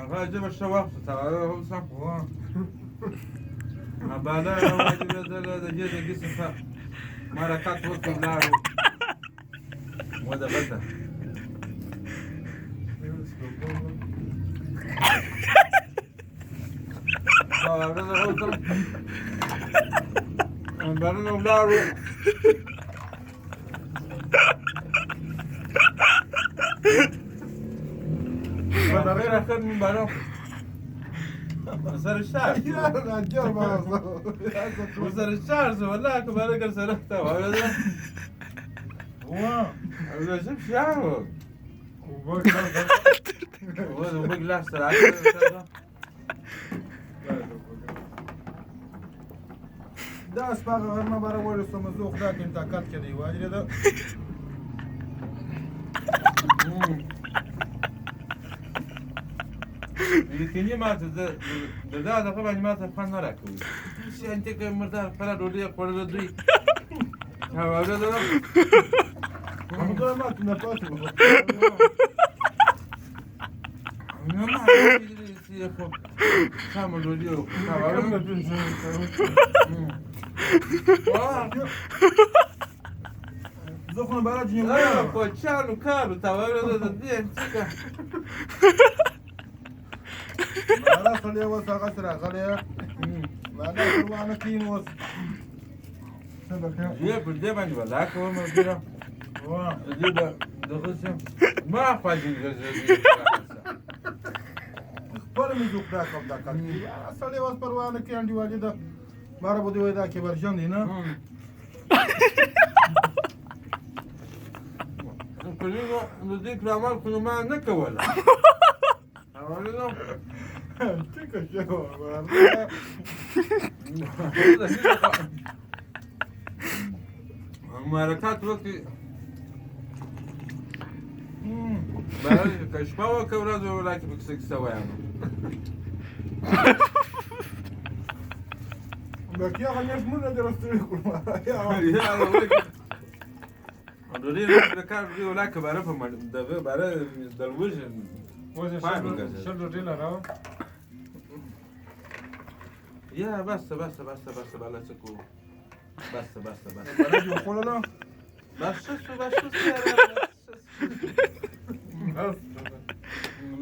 هغه عجبه ښه وخت هغه اوسم بالا د دې د جسم په حرکت وکړو ولاړو ودغته هغه زه اوسم بارونه ولاړو غير اخر من بارو وصار الشعر وصار الشعر والله كبار قال سرقته وهذا هو شوف شعره هو بقى سرعه دا سپاغه غرمه باره ورسته مزوخ دا که انتاکات کردی واجره دا لیکنی ماته د دا دغه باندې ماته خوند نه راکوي چې انته که مردار خپله ډوډۍ خوړله دوی اورېده همدغه ماته نه پاتې وه نه ما خو سمه ډوډۍ زه خو نه باره جنګ کوچانو کارو ته اورېده د دې څه مالا سړی اوس هغه سره غلی مالا پروانه کین اوس یې پر دې باندې ولا کوم ملګری دې دغه څه ما خواږه خپل مې زوق دا کوم دا کار سړی اوس پروانه کې انډیوالي ده ماره بده وای دا کې ورژن دی نه کلیو نو دې کلامال خو ما نه کوله ټیکه شو حرکات وکړي که شپه وکړه ورځ ولا کې پکې څه کیسه وایم بقي هغه نېټ مونږ نه درستړي کړو ډوډۍ د کار ډوډۍ ولا که باره په دغه باره د لوږې شل ډوډۍ لراوه یا بس بالا څه کوو بس بله دې وخوړله بس